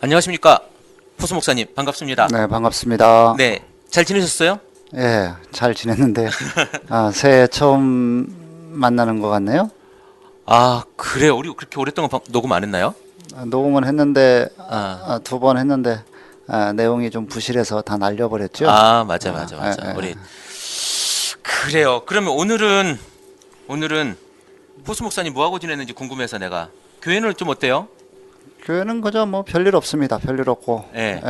안녕하십니까. 포수 목사님, 반갑습니다. 네, 반갑습니다. 네, 잘 지내셨어요? 예, 잘 지냈는데, 새해 처음 만나는 것 같네요. 아, 그래요. 우리 그렇게 오랫동안 녹음 안 했나요? 녹음은 했는데, 아, 두 번 했는데, 내용이 좀 부실해서 다 날려버렸죠. 아, 맞아. 예. 우리 그래요. 그러면 오늘은 포수 목사님 뭐 하고 지냈는지 궁금해서 내가 교회는 좀 어때요? 교회는 그저 뭐 별일 없습니다. 별일 없고, 예.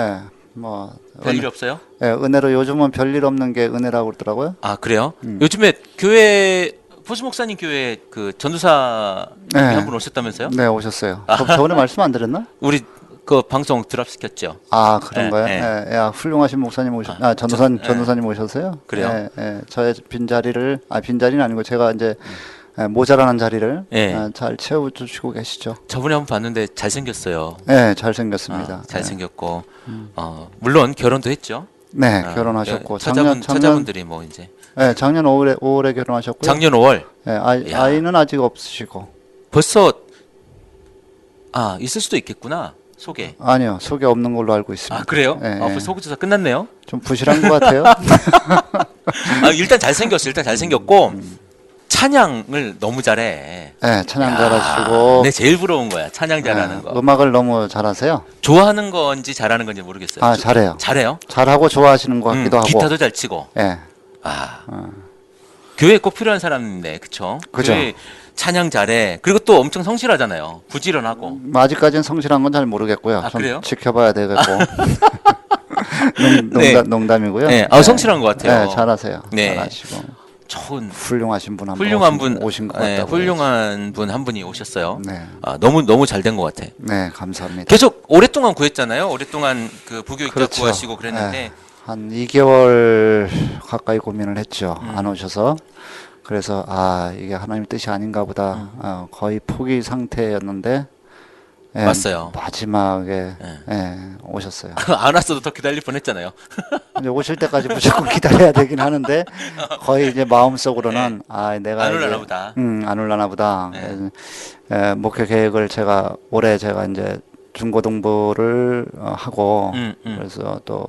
뭐, 별일 없어요? 은혜로 요즘은 별일 없는 게 은혜라고 그러더라고요. 아, 그래요? 요즘에 교회 포수 목사님 교회 그 전도사 네. 한 분 오셨다면서요? 네, 오셨어요. 저번에 말씀 안 드렸나? 우리 그 방송 드랍시켰죠. 아, 그런가요? 예. 훌륭하신 목사님 전도사님 오셨어요? 그래요? 저의 빈자리는 아니고 제가 이제 모자라는 자리를 예. 잘 채워주시고 계시죠. 저번에 한번 봤는데 잘생겼어요. 네, 잘생겼습니다. 잘생겼고 물론 결혼도 했죠. 네, 결혼하셨고 처자분들이 뭐 이제 작년 5월에 결혼하셨고요. 작년 5월 네, 야. 아이는 아직 없으시고. 벌써 있을 수도 있겠구나. 소개. 아니요, 소개 없는 걸로 알고 있습니다. 아, 그래요? 네, 벌써 소개조사 끝났네요. 좀 부실한 것 같아요. 일단 잘생겼고 찬양을 너무 잘해. 네, 찬양 잘하시고. 내 제일 부러운 거야. 찬양 잘하는 거. 음악을 너무 잘하세요. 좋아하는 건지 잘하는 건지 모르겠어요. 잘해요. 잘해요? 잘하고 좋아하시는 것 같기도 하고. 기타도 잘 치고. 네. 교회에 꼭 필요한 사람인데, 그쵸? 그죠. 교회 찬양 잘해. 그리고 또 엄청 성실하잖아요. 부지런하고. 아직까지는 성실한 건 잘 모르겠고요. 좀 그래요? 지켜봐야 되겠고. 네. 농담이고요. 네, 성실한 것 같아요. 네, 잘하세요. 네. 잘하시고. 좋은 훌륭하신 분 훌륭한 분 오신 것 같다고. 훌륭한 분 한 분이 오셨어요. 네. 너무 잘 된 것 같아. 네, 감사합니다. 계속 오랫동안 구했잖아요. 오랫동안 그 부교육자 그렇죠. 구하시고 그랬는데 네, 한 2개월 가까이 고민을 했죠. 안 오셔서. 그래서 이게 하나님 뜻이 아닌가 보다. 거의 포기 상태였는데 왔어요. 마지막에 오셨어요. 안 왔어도 더 기다릴 뻔했잖아요. 이제 오실 때까지 무조건 기다려야 되긴 하는데 거의 이제 마음속으로는 내가 안 이제, 올라나 보다. 안 올라나 보다. 목표 계획을 올해 제가 이제 중고등부를 하고 그래서 또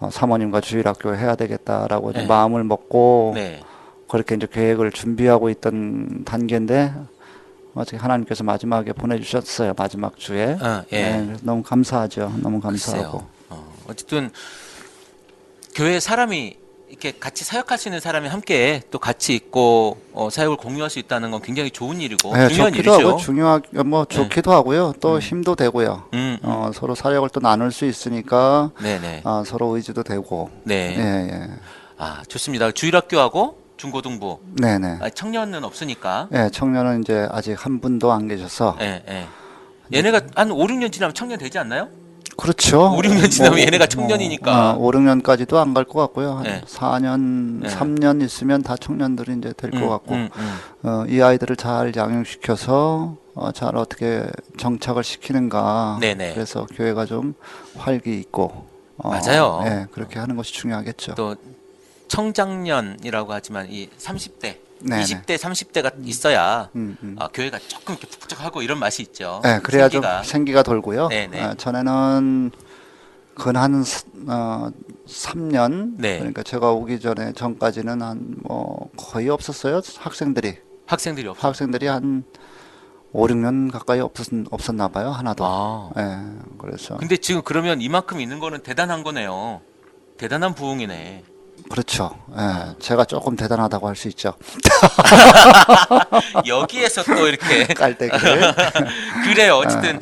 사모님과 주일학교 해야 되겠다라고 이제 마음을 먹고 네. 그렇게 이제 계획을 준비하고 있던 단계인데 어떻게 하나님께서 마지막에 보내주셨어요. 마지막 주에. 너무 감사하죠. 너무 감사하고. 어쨌든 교회 사람이 이렇게 같이 사역하시는 사람이 함께 또 같이 있고 사역을 공유할 수 있다는 건 굉장히 좋은 일이고 중요한 좋기도 일이죠. 하고 좋기도 하고요. 또 힘도 되고요. 서로 사역을 또 나눌 수 있으니까 네네. 서로 의지도 되고. 네. 예. 좋습니다. 주일학교하고 중고등부. 네네. 청년은 없으니까. 청년은 이제 아직 한 분도 안 계셔서. 얘네가 한 5, 6년 지나면 청년 되지 않나요? 그렇죠. 5, 6년 지나면 얘네가 청년이니까. 5, 6년까지도 안 갈 것 같고요. 한 4년, 네. 3년 있으면 다 청년들이 이제 될 것 같고. 이 아이들을 잘 양육시켜서 잘 어떻게 정착을 시키는가. 네네. 그래서 교회가 좀 활기 있고. 맞아요. 그렇게 하는 것이 중요하겠죠. 또 청장년이라고 하지만 이 30대, 네네. 20대, 30대가 있어야 교회가 조금 이렇게 푹푹하고 이런 맛이 있죠. 네, 그래야 생기가. 좀 생기가 돌고요. 네네. 전에는 근 3년, 네. 그러니까 제가 오기 전까지는 거의 없었어요. 학생들이 한 5, 6년 가까이 없었나 봐요. 하나도. 그래서. 근데 지금 그러면 이만큼 있는 거는 대단한 거네요. 대단한 부흥이네. 그렇죠. 제가 조금 대단하다고 할 수 있죠. 여기에서 또 이렇게 깔때기를. 그래요. 어쨌든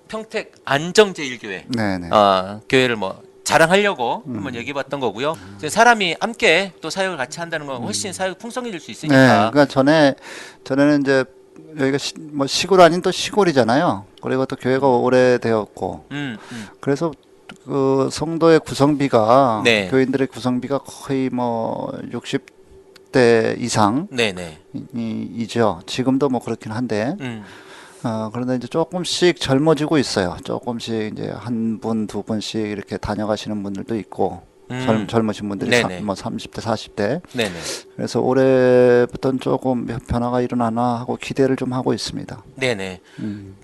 평택 안정제일교회 네네. 교회를 뭐 자랑하려고 한번 얘기해봤던 거고요. 사람이 함께 또 사역을 같이 한다는 건 훨씬 사역이 풍성해질 수 있으니까. 그러니까 전에는 이제 여기가 시골 아닌 또 시골이잖아요. 그리고 또 교회가 오래되었고. 그래서 그 성도의 구성비가 교인들의 구성비가 거의 60대 이상 이죠. 지금도 그렇긴 한데 그런데 이제 조금씩 젊어지고 있어요. 조금씩 이제 한 분, 두 분씩 이렇게 다녀가시는 분들도 있고 젊으신 분들이 네네. 뭐 30대, 40대. 네네. 그래서 올해부터는 조금 변화가 일어나나 하고 기대를 좀 하고 있습니다. 네네.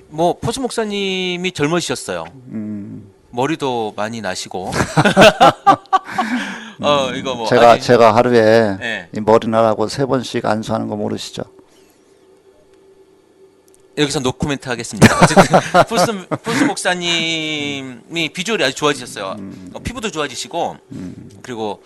뭐 포수 목사님이 젊으셨어요. 머리도 많이 나시고. 이거 뭐 제가 하루에 네. 이 머리나라고 3번씩 안수하는 거 모르시죠? 여기서 노코멘트 하겠습니다. 어쨌든 포스 목사님이 비주얼이 아주 좋아지셨어요. 피부도 좋아지시고 그리고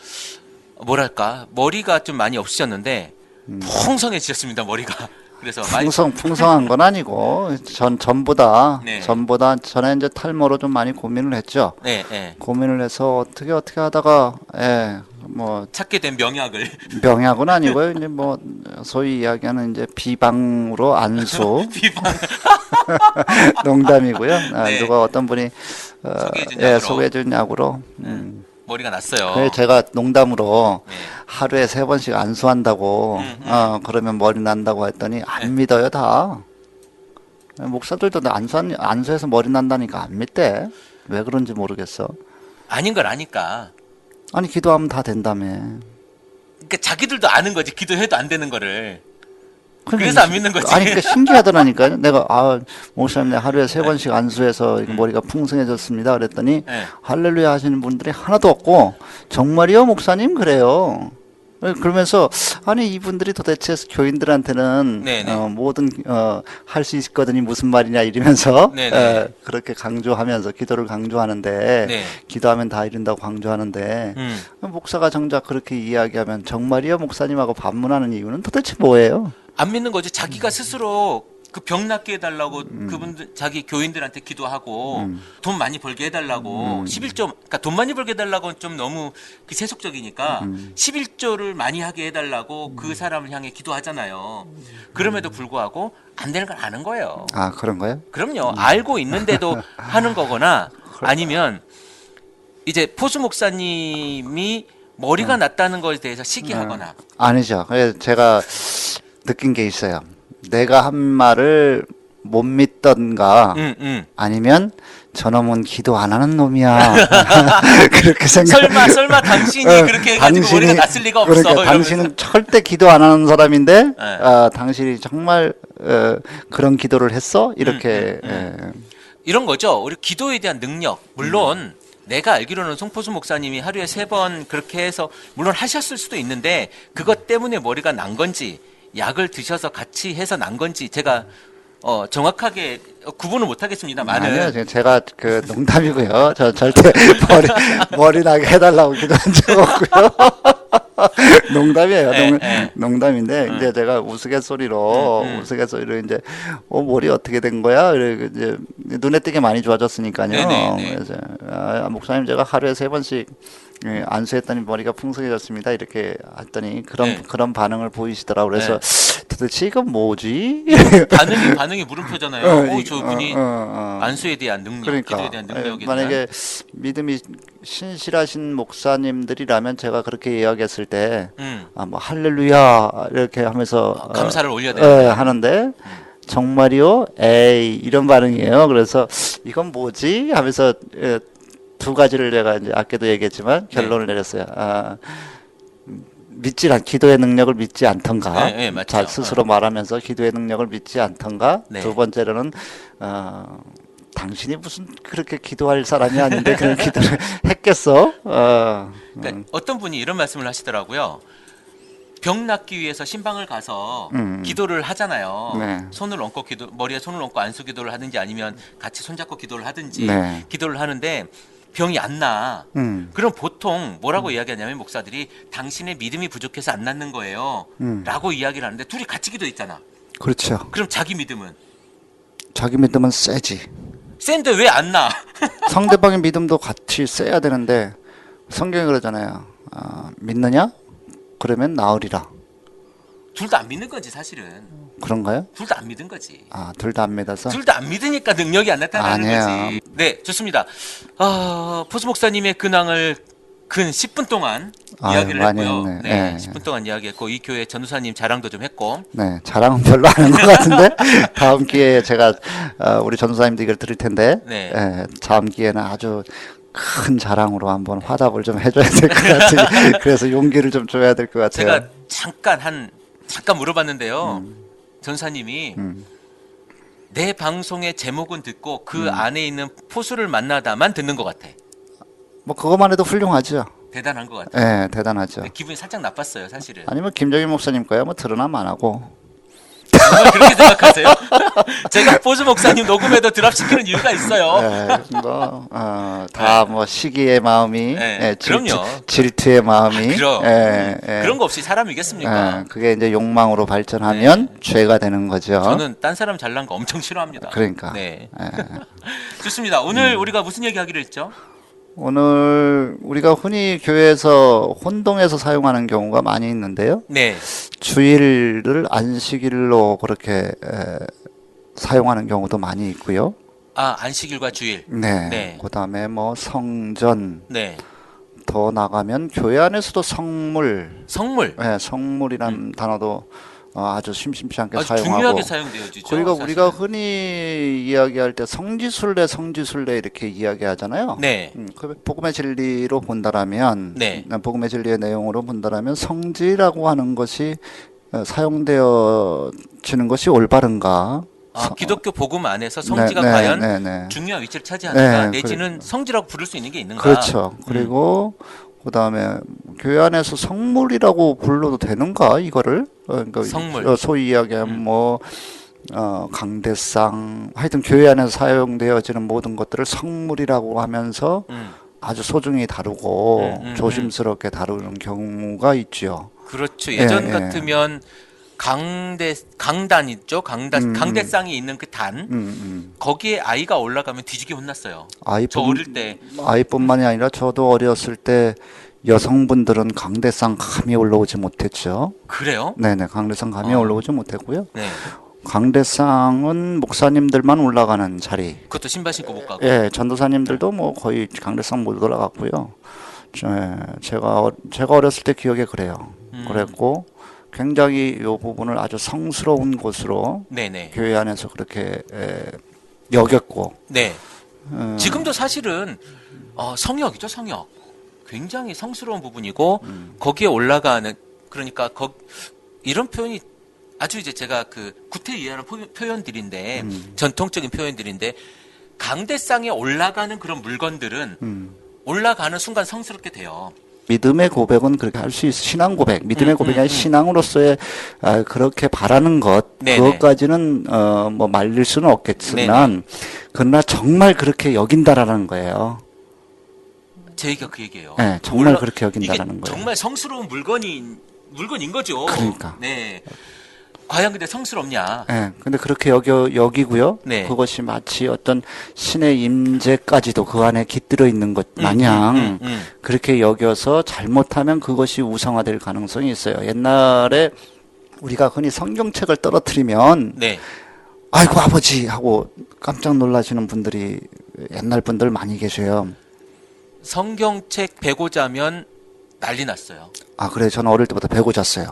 뭐랄까 머리가 좀 많이 없으셨는데 풍성해지셨습니다. 머리가. 그래서 많이 풍성한 건 아니고 전보다 네. 전에 이제 탈모로 좀 많이 고민을 했죠. 네, 네. 고민을 해서 어떻게 하다가 뭐 찾게 된 명약을 명약은 아니고요. 이제 뭐 소위 이야기하는 이제 비방으로 안수 비방 농담이고요. 네. 누가 어떤 분이 소개해준 약으로. 소개해준 약으로. 머리가 났어요. 그래서 제가 농담으로 네. 하루에 3번씩 안수한다고 그러면 머리 난다고 했더니 안 믿어요 다. 목사들도 안수해서 머리 난다니까 안 믿대. 왜 그런지 모르겠어. 아닌 걸 아니까. 아니 기도하면 다 된다며. 그러니까 자기들도 아는 거지. 기도해도 안 되는 거를. 그러니까 그래서 안 믿는 거지. 아니 그러니까 신기하더라니까요. 내가 목사님 내가 하루에 3번씩 안수해서 머리가 풍성해졌습니다. 그랬더니 네. 할렐루야 하시는 분들이 하나도 없고 정말이요 목사님 그래요. 그러면서 아니 이분들이 도대체 교인들한테는 네네. 뭐든 할 수 있거든요 무슨 말이냐 이러면서 네네. 그렇게 강조하면서 기도를 강조하는데 네. 기도하면 다 이룬다고 강조하는데 목사가 정작 그렇게 이야기하면 정말이요 목사님하고 반문하는 이유는 도대체 뭐예요? 안 믿는 거지. 자기가 스스로 그 병 낫게 해달라고 그분들 자기 교인들한테 기도하고 돈 많이 벌게 해달라고 11조 그러니까 돈 많이 벌게 해달라고는 좀 너무 그 세속적이니까 11조를 많이 하게 해달라고 그 사람을 향해 기도하잖아요. 그럼에도 불구하고 안 되는 걸 아는 거예요. 아 그런 거요? 그럼요. 알고 있는데도 하는 거거나 아니면 이제 포수 목사님이 머리가 났다는 것에 대해서 시기하거나 아니죠. 그래서 제가 느낀 게 있어요. 내가 한 말을 못 믿던가 아니면 저놈은 기도 안 하는 놈이야. 그렇게 생각. 설마 당신이 그렇게 해가지고 머리가 났을 리가 없어. 그러니까 이러면서. 당신은 절대 기도 안 하는 사람인데 네. 당신이 정말 그런 기도를 했어? 이렇게 이런 거죠. 우리 기도에 대한 능력. 물론 내가 알기로는 송포수 목사님이 하루에 3번 그렇게 해서 물론 하셨을 수도 있는데 그것 때문에 머리가 난 건지 약을 드셔서 같이 해서 난 건지 제가 정확하게 구분을 못 하겠습니다만은 아니요, 제가 그 농담이고요. 저 절대 머리 나게 해달라고 기도한 적 없고요. 농담이에요. 농담인데 이제 제가 우스갯소리로 이제 머리 어떻게 된 거야? 그래 이제 눈에 띄게 많이 좋아졌으니까요. 그래서 목사님 제가 하루에 3번씩 안수했더니 머리가 풍성해졌습니다. 이렇게 했더니 그런 반응을 보이시더라고요. 그래서 도대체 이건 뭐지? 반응이 물음표잖아요. 저분이 안수에 대한 능력, 그러니까 기도에 대한 능력에 만약에 믿음이 신실하신 목사님들이라면 제가 그렇게 이야기했을 때 뭐 할렐루야 이렇게 하면서 감사를 올려야 되는데 하는데 정말이요? 에이 이런 반응이에요. 그래서 이건 뭐지? 하면서 두 가지를 제가 이제 아까도 얘기했지만 결론을 내렸어요. 기도의 능력을 믿지 않던가, 맞죠. 스스로 말하면서 기도의 능력을 믿지 않던가. 네. 두 번째로는 당신이 무슨 그렇게 기도할 사람이 아닌데 그런 기도를 했겠어? 그러니까 어떤 분이 이런 말씀을 하시더라고요. 병 낫기 위해서 신방을 가서 기도를 하잖아요. 네. 손을 얹고 머리에 손을 얹고 안수 기도를 하든지 아니면 같이 손잡고 기도를 하든지 네. 기도를 하는데 병이 안 나. 그럼 보통 뭐라고 이야기하냐면 목사들이 당신의 믿음이 부족해서 안 낫는 거예요. 라고 이야기를 하는데 둘이 같이 기도했잖아. 그렇죠. 그럼 자기 믿음은? 자기 믿음은 세지. 센데 왜 안 나? 상대방의 믿음도 같이 세야 되는데 성경이 그러잖아요. 믿느냐? 그러면 나으리라. 둘 다 안 믿는 거지 사실은. 그런가요? 둘 다 안 믿은 거지. 둘 다 안 믿어서? 둘 다 안 믿으니까 능력이 안 나타나는 아니에요. 거지. 네, 좋습니다. 포수 목사님의 근황을 근 10분 동안 이야기를 많이 했고요. 했네. 네, 네. 10분 동안 이야기했고 이 교회 전우사님 자랑도 좀 했고. 네, 자랑은 별로 안 한 것 같은데 다음 기회에 제가 우리 전도사님도 이걸 들을 텐데 네. 다음 기회는 아주 큰 자랑으로 한번 화답을 좀 해줘야 될 것 같아요. 그래서 용기를 좀 줘야 될 것 같아요. 제가 잠깐 물어봤는데요. 전사님이 내 방송의 제목은 듣고 그 안에 있는 포수를 만나다만 듣는 것 같아. 뭐 그것만 해도 훌륭하죠. 대단한 것 같아요. 네, 대단하죠. 기분이 살짝 나빴어요, 사실은. 아니면 김정일 목사님 거야 뭐 드러나면 안 하고. 정말 그렇게 생각하세요? 제가 포수 목사님 녹음해도 드랍시키는 이유가 있어요. 네, 다 뭐 시기의 마음이, 네, 그럼요. 질투의 마음이, 그럼. 예. 그런 거 없이 사람이겠습니까? 그게 이제 욕망으로 발전하면 죄가 되는 거죠. 저는 딴 사람 잘난 거 엄청 싫어합니다. 그러니까. 네. 예. 좋습니다. 오늘 우리가 무슨 얘기 하기로 했죠? 오늘 우리가 흔히 교회에서 혼동해서 사용하는 경우가 많이 있는데요. 네. 주일을 안식일로 그렇게 사용하는 경우도 많이 있고요. 아, 안식일과 주일. 네. 네. 그다음에 뭐 성전, 네. 더 나가면 교회 안에서도 성물, 성물. 네, 성물이라는 단어도 아주 심심치 않게 아주 사용하고. 중요하게 사용되어지죠. 그리고 사실은. 우리가 흔히 이야기할 때 성지순례 이렇게 이야기하잖아요. 네. 그 복음의 진리로 본다라면, 네. 복음의 진리의 내용으로 본다라면 성지라고 하는 것이 사용되어지는 것이 올바른가? 기독교 복음 안에서 성지가 과연 중요한 위치를 차지하는가, 내지는 성지라고 부를 수 있는 게 있는가? 그렇죠. 그리고 그다음에 교회 안에서 성물이라고 불러도 되는가 이거를 그러니까 성물. 소위 이야기하면 뭐 강대상 하여튼 교회 안에서 사용되어지는 모든 것들을 성물이라고 하면서 아주 소중히 다루고 조심스럽게 다루는 경우가 있죠. 그렇죠. 예전 같으면 강단 있죠. 강대상이 있는 그 단. 거기에 아이가 올라가면 뒤지게 혼났어요. 저 어릴 때. 아이뿐만이 아니라 저도 어렸을 때 여성분들은 강대상 감히 올라오지 못했죠. 그래요? 네네, 강대상 감히 올라오지 못했고요. 네. 강대상은 목사님들만 올라가는 자리. 그것도 신발 신고 못 가고. 예, 전도사님들도 뭐 거의 강대상 못 올라갔고요. 제가 어렸을 때 기억에 그래요. 그랬고 굉장히 이 부분을 아주 성스러운 곳으로 네네. 교회 안에서 그렇게 여겼고. 네. 지금도 사실은 성역이죠, 성역. 굉장히 성스러운 부분이고 거기에 올라가는 그러니까 이런 표현이 아주 이제 제가 구태의연한 표현들인데 전통적인 표현들인데 강대상에 올라가는 그런 물건들은 올라가는 순간 성스럽게 돼요. 믿음의 고백은 그렇게 할 수 있어. 신앙 고백. 믿음의 고백이 아니라 신앙으로서의 그렇게 바라는 것. 네네. 그것까지는 뭐 말릴 수는 없겠지만 네네. 그러나 정말 그렇게 여긴다라는 거예요. 제 얘기가 그 얘기예요. 네, 정말 그렇게 여긴다라는 이게 거예요. 정말 성스러운 물건인 거죠. 그러니까. 네. 과연 근데 성스럽냐? 네, 근데 그렇게 여기고요. 네. 그것이 마치 어떤 신의 임재까지도 그 안에 깃들어 있는 것 마냥 그렇게 여겨서 잘못하면 그것이 우상화될 가능성이 있어요. 옛날에 우리가 흔히 성경책을 떨어뜨리면 네. 아이고 아버지 하고 깜짝 놀라시는 분들이 옛날 분들 많이 계셔요. 성경책 베고 자면 난리 났어요. 아, 그래. 저는 어릴 때부터 베고 잤어요.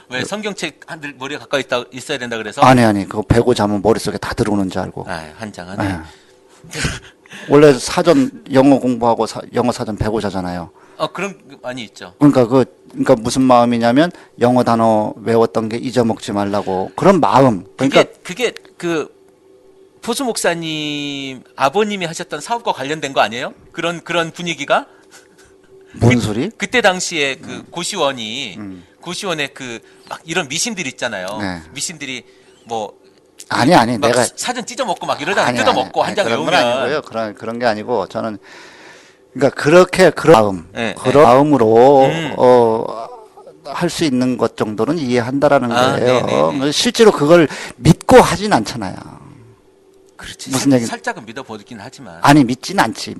왜 성경책 한들 머리에 가까이 있어야 된다 그래서? 아니. 그거 베고 자면 머릿속에 다 들어오는 줄 알고. 한장하네. 네. 원래 영어 공부하고 영어 사전 베고 자잖아요. 그런 거 많이 있죠. 그러니까 무슨 마음이냐면 영어 단어 외웠던 게 잊어먹지 말라고. 그런 마음. 그러니까 그게 포수 목사님 아버님이 하셨던 사업과 관련된 거 아니에요? 그런 분위기가? 뭔 소리? 그때 당시에 고시원이 고시원에 막 이런 미신들 있잖아요. 네. 미신들이 뭐 아니 막 내가 사전 찢어먹고 막 이러다가 뜯어먹고 한 장 그런 건 외우면 아니고요. 그런 게 아니고 저는 그러니까 그런 마음, 네, 그런 마음으로 할 수 있는 것 정도는 이해한다라는 거예요. 실제로 그걸 믿고 하진 않잖아요. 그렇지. 무슨 얘기? 살짝은 믿어보긴 하지만. 아니 믿진 않지.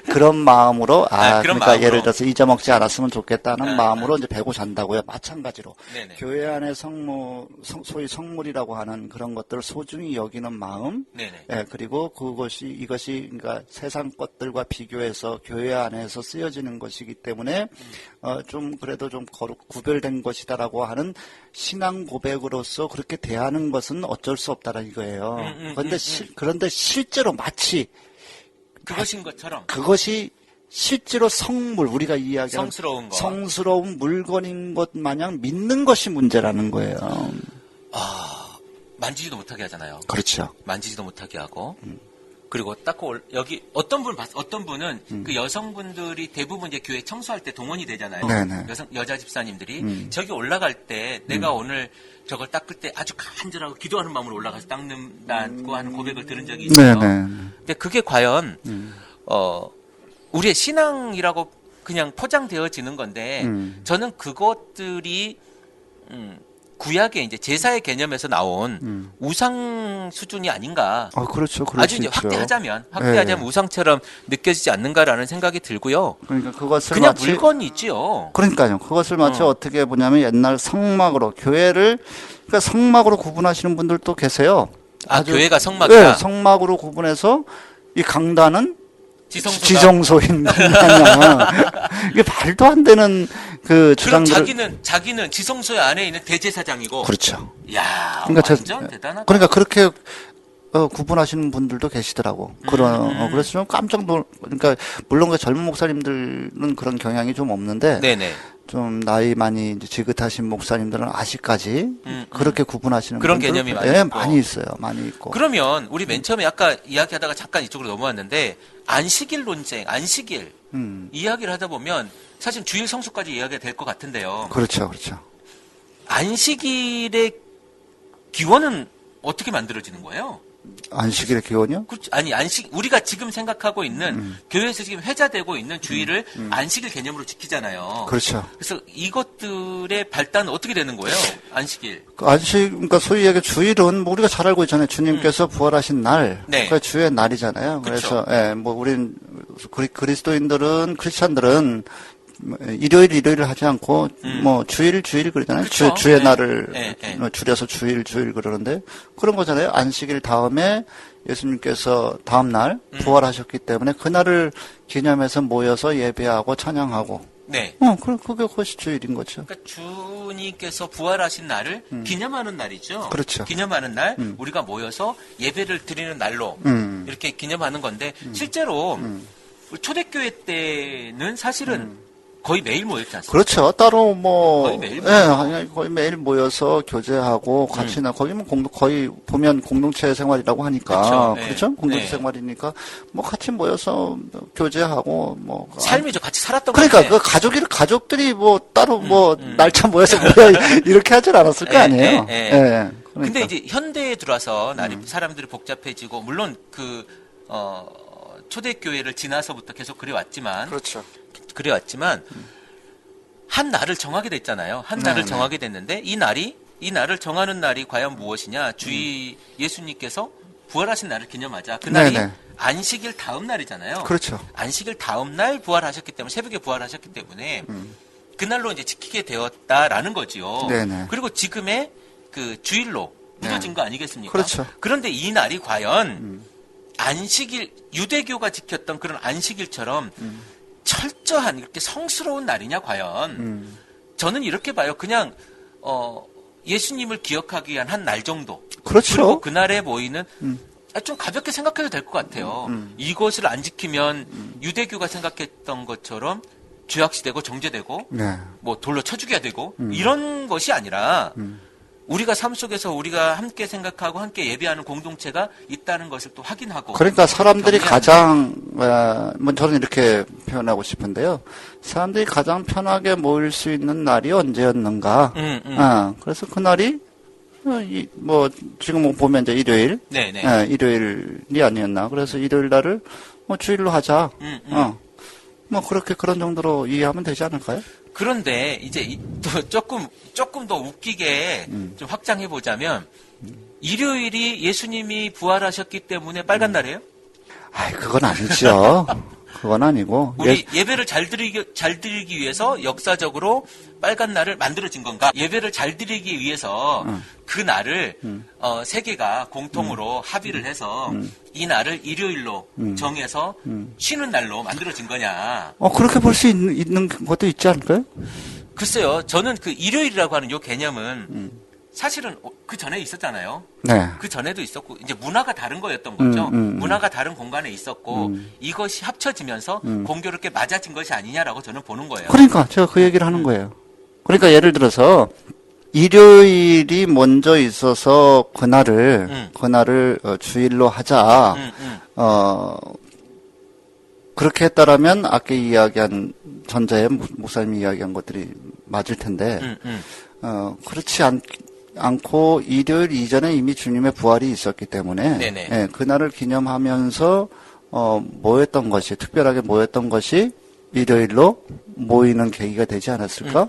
그런 마음으로 그런 그러니까 마음으로. 예를 들어서 잊어먹지 않았으면 좋겠다는 마음으로 이제 베고 잔다고요. 마찬가지로 네네. 교회 안에 소위 성물이라고 하는 그런 것들을 소중히 여기는 마음. 네네. 예, 그리고 이것이 그러니까 세상 것들과 비교해서 교회 안에서 쓰여지는 것이기 때문에 좀 그래도 좀 구별된 것이다라고 하는 신앙 고백으로서 그렇게 대하는 것은 어쩔 수 없다라는 거예요. 그런데 실제로 마치 그것인 것처럼. 그것이 실제로 성물, 우리가 이야기하는 성스러운 거. 성스러운 물건인 것 마냥 믿는 것이 문제라는 거예요. 만지지도 못하게 하잖아요. 그렇죠. 만지지도 못하게 하고. 그리고 딱 여기 어떤 분은 그 여성분들이 대부분 이제 교회 청소할 때 동원이 되잖아요. 네네. 여자 집사님들이 저기 올라갈 때 내가 오늘 저걸 닦을 때 아주 간절하고 기도하는 마음으로 올라가서 닦는다고 하는 고백을 들은 적이 있어요. 네네. 근데 그게 과연 우리의 신앙이라고 그냥 포장되어지는 건데 저는 그것들이 구약의 이제 제사의 개념에서 나온 우상 수준이 아닌가. 그렇죠. 아주 이제 확대하자면 우상처럼 느껴지지 않는가라는 생각이 들고요. 그러니까 그것을 그냥 마치 물건이지요. 그러니까요. 그것을 마치 어떻게 보냐면 옛날 성막으로 교회를 그러니까 성막으로 구분하시는 분들도 계세요. 교회가 성막이다. 네, 성막으로 구분해서 이 강단은 지성소인 마냥 이게 말도 안 되는 그 그럼 주장들. 자기는 지성소 안에 있는 대제사장이고. 그렇죠. 야, 그러니까 완전 대단하다. 그러니까 그렇게 구분하시는 분들도 계시더라고. 그래서 좀 깜짝 그러니까 물론 그 젊은 목사님들은 그런 경향이 좀 없는데. 네네. 좀 나이 많이 이제 지긋하신 목사님들은 아직까지 그렇게 구분하시는 그런 분들, 개념이 많이 있고. 많이 있어요. 많이 있고. 그러면 우리 맨 처음에 아까 이야기하다가 잠깐 이쪽으로 넘어왔는데 안식일 논쟁, 안식일 이야기를 하다 보면 사실 주일 성수까지 이야기가 될 것 같은데요. 그렇죠, 그렇죠. 안식일의 기원은 어떻게 만들어지는 거예요? 안식일의 기원이요? 아니 우리가 지금 생각하고 있는 교회에서 지금 회자되고 있는 주일을 안식일 개념으로 지키잖아요. 그렇죠. 그래서 이것들의 발단은 어떻게 되는 거예요? 안식일. 그러니까 소위 얘기 주일은 뭐 우리가 잘 알고 있잖아요. 주님께서 부활하신 날, 네. 그 주의 날이잖아요. 그쵸. 그래서 뭐 우린 크리스찬들은 일요일 하지 않고 뭐 주일 그러잖아요. 그쵸? 주의 네. 날을 네. 줄여서 주일 그러는데 그런 거잖아요. 안식일 다음에 예수님께서 다음 날 부활하셨기 때문에 그날을 기념해서 모여서 예배하고 찬양하고. 네. 그것이 주일인 거죠. 그러니까 주님께서 부활하신 날을 기념하는 날이죠. 그렇죠. 기념하는 날 우리가 모여서 예배를 드리는 날로 이렇게 기념하는 건데 실제로 우리 초대교회 때는 사실은 거의 매일 모였지 않습니까? 그렇죠. 따로 뭐 거의 매일 거의 매일 모여서 교제하고 같이 거기는 거의 보면 공동체 생활이라고 하니까 그렇죠? 공동체 생활이니까 뭐 같이 모여서 교제하고 뭐 삶이죠. 같이 살았던 그러니까 건데. 그 가족들이 뭐 따로 뭐 날짜 모여서 이렇게 하진 않았을 거 아니에요. 그런데 그러니까. 이제 현대에 들어와서 날이 사람들이 복잡해지고 물론 초대교회를 지나서부터 계속 그래왔지만 그렇죠. 한 날을 정하게 됐잖아요. 한 날을 정하게 됐는데 이 날을 정하는 날이 과연 무엇이냐? 예수님께서 부활하신 날을 기념하자. 그날이 안식일 다음 날이잖아요. 그렇죠. 안식일 다음 날 부활하셨기 때문에 새벽에 부활하셨기 때문에 그날로 이제 지키게 되었다라는 거지요. 네네. 그리고 지금의 그 주일로 묻어진 거 아니겠습니까? 그렇죠. 그런데 이 날이 과연 안식일 유대교가 지켰던 그런 안식일처럼 철저한 이렇게 성스러운 날이냐 과연 저는 이렇게 봐요. 그냥 예수님을 기억하기 위한 한 날 정도. 그렇죠. 그리고 그날에 모이는 좀 가볍게 생각해도 될 것 같아요. 이것을 안 지키면 유대교가 생각했던 것처럼 죄악시되고 정죄되고 뭐 돌로 쳐 죽여야 되고 이런 것이 아니라 우리가 삶 속에서 우리가 함께 생각하고 함께 예배하는 공동체가 있다는 것을 또 확인하고. 그러니까 사람들이 가장 뭐 저는 이렇게 표현하고 싶은데요. 사람들이 가장 편하게 모일 수 있는 날이 언제였는가. 그래서 그 날이 뭐 지금 보면 이제 일요일, 일요일이 아니었나. 그래서 일요일 날을 뭐 주일로 하자. 뭐 그렇게 그런 정도로 이해하면 되지 않을까요? 그런데 이제 또 조금 더 웃기게 좀 확장해 보자면 일요일이 예수님이 부활하셨기 때문에 빨간 날이에요? 그건 아니죠. 그건 아니고. 우리 예배를 잘 드리기 위해서 역사적으로 빨간 날을 만들어진 건가? 예배를 잘 드리기 위해서 그 날을 세계가 공통으로 합의를 해서 이 날을 일요일로 정해서 쉬는 날로 만들어진 거냐? 그렇게 볼 수 있는 것도 있지 않을까요? 글쎄요. 저는 그 일요일이라고 하는 요 개념은 사실은 그 전에 있었잖아요. 네. 그 전에도 있었고 이제 문화가 다른 거였던 거죠. 문화가 다른 공간에 있었고 이것이 합쳐지면서 공교롭게 맞아진 것이 아니냐라고 저는 보는 거예요. 그러니까 제가 그 얘기를 하는 거예요. 그러니까 예를 들어서 일요일이 먼저 있어서 그날을 주일로 하자. 그렇게 했다라면 아까 이야기한 전자의 목사님이 이야기한 것들이 맞을 텐데 그렇지 않고 일요일 이전에 이미 주님의 부활이 있었기 때문에 예, 그날을 기념하면서 모였던 것이 특별하게 모였던 것이 일요일로 모이는 계기가 되지 않았을까?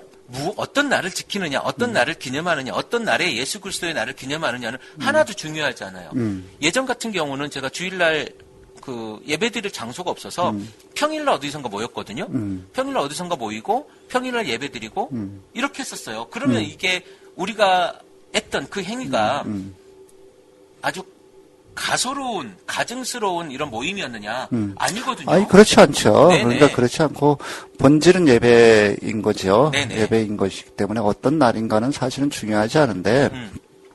어떤 날을 지키느냐, 어떤 날을 기념하느냐, 어떤 날에 예수 그리스도의 날을 기념하느냐는 하나도 중요하지 않아요. 예전 같은 경우는 제가 주일날 그 예배드릴 장소가 없어서 평일날 어디선가 모였거든요. 평일날 어디선가 모이고 평일날 예배드리고 이렇게 했었어요. 그러면 이게 우리가 했던 그 행위가 아주 가증스러운 이런 모임이었느냐? 아니거든요. 아니, 그렇지 않죠. 네네. 그러니까 그렇지 않고, 본질은 예배인 거죠. 네네. 예배인 것이기 때문에 어떤 날인가는 사실은 중요하지 않은데,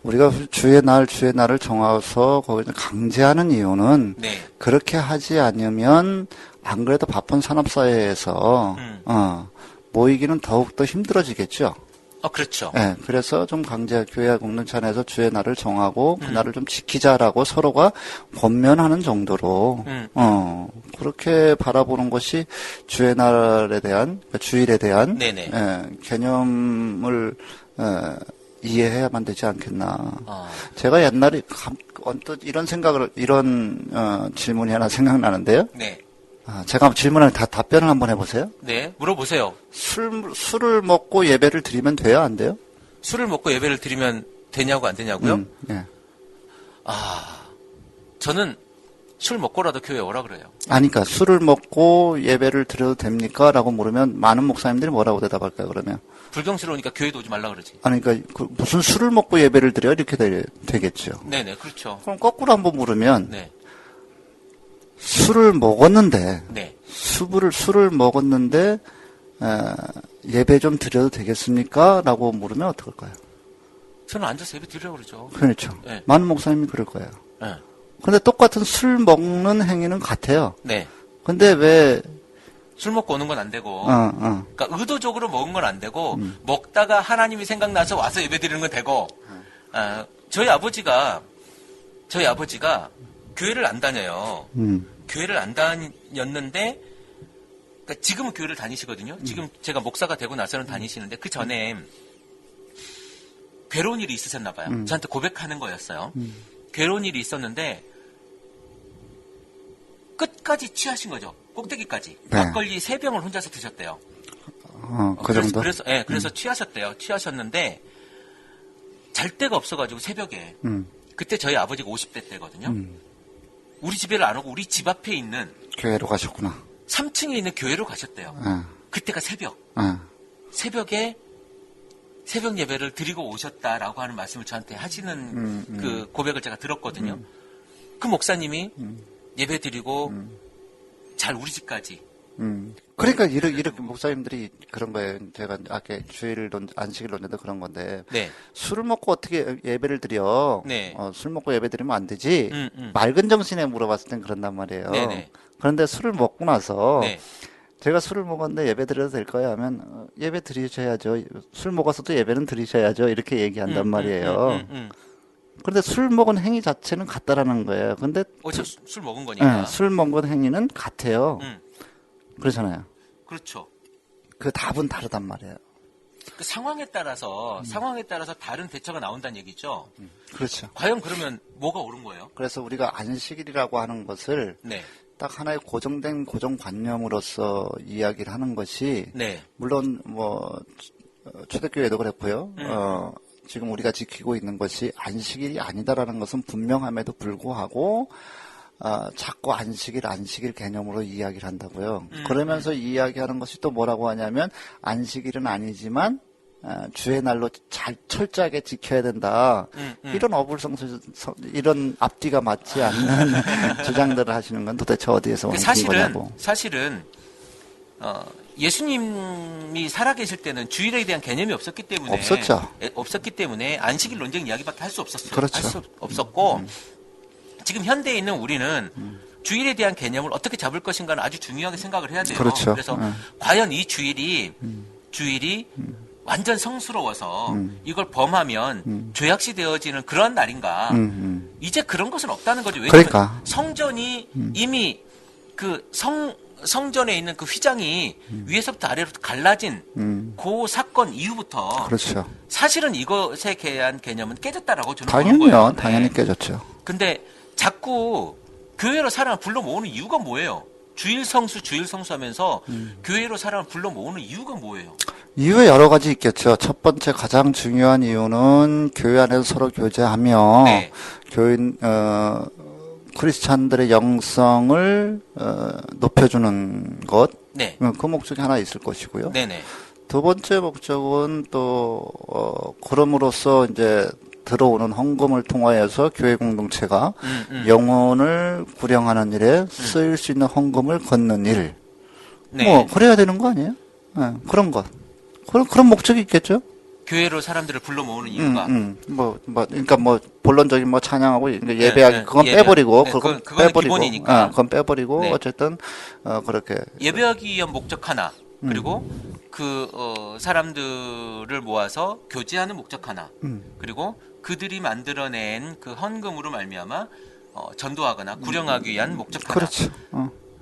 우리가 주의 날을 정해서 거기서 강제하는 이유는, 네. 그렇게 하지 않으면, 안 그래도 바쁜 산업사회에서, 모이기는 더욱더 힘들어지겠죠. 그렇죠. 네, 그래서 좀 교회 공동체에서 주의 날을 정하고 그 날을 좀 지키자라고 서로가 권면하는 정도로 그렇게 바라보는 것이 주의 날에 대한 그러니까 주일에 대한 개념을 이해해야만 되지 않겠나. 제가 옛날에 언뜻 이런 질문이 하나 생각나는데요. 네. 제가 질문을 답변을 한번 해보세요. 네, 물어보세요. 술을 먹고 예배를 드리면 돼요, 안 돼요? 술을 먹고 예배를 드리면 되냐고 안 되냐고요? 네. 저는 술 먹고라도 교회에 오라 그래요. 아니, 그러니까 술을 먹고 예배를 드려도 됩니까? 라고 물으면 많은 목사님들이 뭐라고 대답할까요, 그러면? 불경스러우니까 교회도 오지 말라 그러지. 아니, 그러니까 무슨 술을 먹고 예배를 드려요? 이렇게 되겠죠. 네네, 그렇죠. 그럼 거꾸로 한번 물으면 네. 술을 먹었는데 네. 술을 먹었는데 예배 좀 드려도 되겠습니까? 라고 물으면 어떨까요? 저는 앉아서 예배 드리라고 그러죠. 그렇죠. 네. 많은 목사님이 그럴 거예요. 네. 근데 똑같은 술 먹는 행위는 같아요. 네. 근데 왜 술 먹고 오는 건 안 되고, 그러니까 의도적으로 먹은 건 안 되고, 먹다가 하나님이 생각나서 와서 예배 드리는 건 되고, 저희 아버지가 교회를 안 다녀요. 교회를 안 다녔는데, 그러니까 지금은 교회를 다니시거든요. 지금 제가 목사가 되고 나서는 다니시는데, 그 전에 괴로운 일이 있으셨나 봐요. 저한테 고백하는 거였어요. 괴로운 일이 있었는데, 끝까지 취하신 거죠. 꼭대기까지. 네. 막걸리 3병을 혼자서 드셨대요. 그 정도? 그래서 취하셨대요. 취하셨는데, 잘 데가 없어가지고 새벽에. 그때 저희 아버지가 50대 때거든요. 우리 집에를 안 오고 우리 집 앞에 있는 교회로 가셨구나. 3층에 있는 교회로 가셨대요. 그때가 새벽. 새벽에 새벽 예배를 드리고 오셨다라고 하는 말씀을 저한테 하시는 그 고백을 제가 들었거든요. 그 목사님이 예배 드리고 잘 우리 집까지. 그러니까 이렇게 목사님들이 그런 거예요. 제가 아까 안식일 논제도 그런 건데. 네. 술을 먹고 어떻게 예배를 드려? 네. 술 먹고 예배 드리면 안 되지. 맑은 정신에 물어봤을 땐 그런단 말이에요. 네네. 그런데 술을 먹고 나서 네. 제가 술을 먹었는데 예배 드려도 될까요? 하면 예배 드리셔야죠. 술 먹었어도 예배는 드리셔야죠. 이렇게 얘기한단 말이에요. 그런데 술 먹은 행위 자체는 같다라는 거예요. 근데 어제 술 먹은 거니까. 네, 술 먹은 행위는 같아요. 그렇잖아요. 그렇죠. 그 답은 다르단 말이에요. 그 상황에 따라서 다른 대처가 나온다는 얘기죠. 그렇죠. 과연 그러면 뭐가 옳은 거예요? 그래서 우리가 안식일이라고 하는 것을 네. 딱 하나의 고정된 고정관념으로서 이야기를 하는 것이 네. 물론 뭐 초대교회도 그랬고요. 지금 우리가 지키고 있는 것이 안식일이 아니다라는 것은 분명함에도 불구하고 자꾸 안식일 개념으로 이야기를 한다고요. 그러면서 이야기하는 것이 또 뭐라고 하냐면 안식일은 아니지만 주의 날로 잘 철저하게 지켜야 된다. 이런 이런 앞뒤가 맞지 않는 주장들을 하시는 건 도대체 어디에서 온 거냐고. 사실은 예수님이 살아계실 때는 주일에 대한 개념이 없었기 때문에 없었기 때문에 안식일 논쟁 이야기밖에 할 수 없었어요. 그렇죠. 할 수 없었고 지금 현대에 있는 우리는 주일에 대한 개념을 어떻게 잡을 것인가는 아주 중요하게 생각을 해야 돼요. 그렇죠. 그래서 과연 이 주일이 완전 성스러워서 이걸 범하면 죄악시 되어지는 그런 날인가? 이제 그런 것은 없다는 거죠. 왜냐하면 그러니까. 성전이 이미 그 성전에 있는 그 휘장이 위에서부터 아래로 갈라진 그 사건 이후부터 그렇죠. 사실은 이것에 대한 개념은 깨졌다라고 저는 보는 거예요. 당연히요. 당연히 깨졌죠. 근데 자꾸 교회로 사람을 불러 모으는 이유가 뭐예요? 주일 성수 하면서 교회로 사람을 불러 모으는 이유가 뭐예요? 이유에 여러 가지 있겠죠. 첫 번째 가장 중요한 이유는 교회 안에서 서로 교제하며 네. 크리스찬들의 영성을 높여주는 것. 네. 그 목적이 하나 있을 것이고요. 네네. 두 번째 목적은 또 그럼으로써 이제 들어오는 헌금을 통하여서 교회 공동체가 영혼을 구령하는 일에 쓰일 수 있는 헌금을 걷는 일. 네. 뭐 그래야 되는 거 아니에요? 네, 그런 것. 그런 목적이 있겠죠? 교회로 사람들을 불러 모으는 이유가 그러니까 본론적인 찬양하고 예배하기 그건 예배. 빼버리고 네, 그건 그건 빼버리고 기본이니까. 그건 빼버리고 네. 어쨌든 그렇게 예배하기 위한 목적 하나 그리고 사람들을 모아서 교제하는 목적 하나 그리고 그들이 만들어낸 그 헌금으로 말미암아 전도하거나 구령하기 위한 목적 하나. 그렇죠.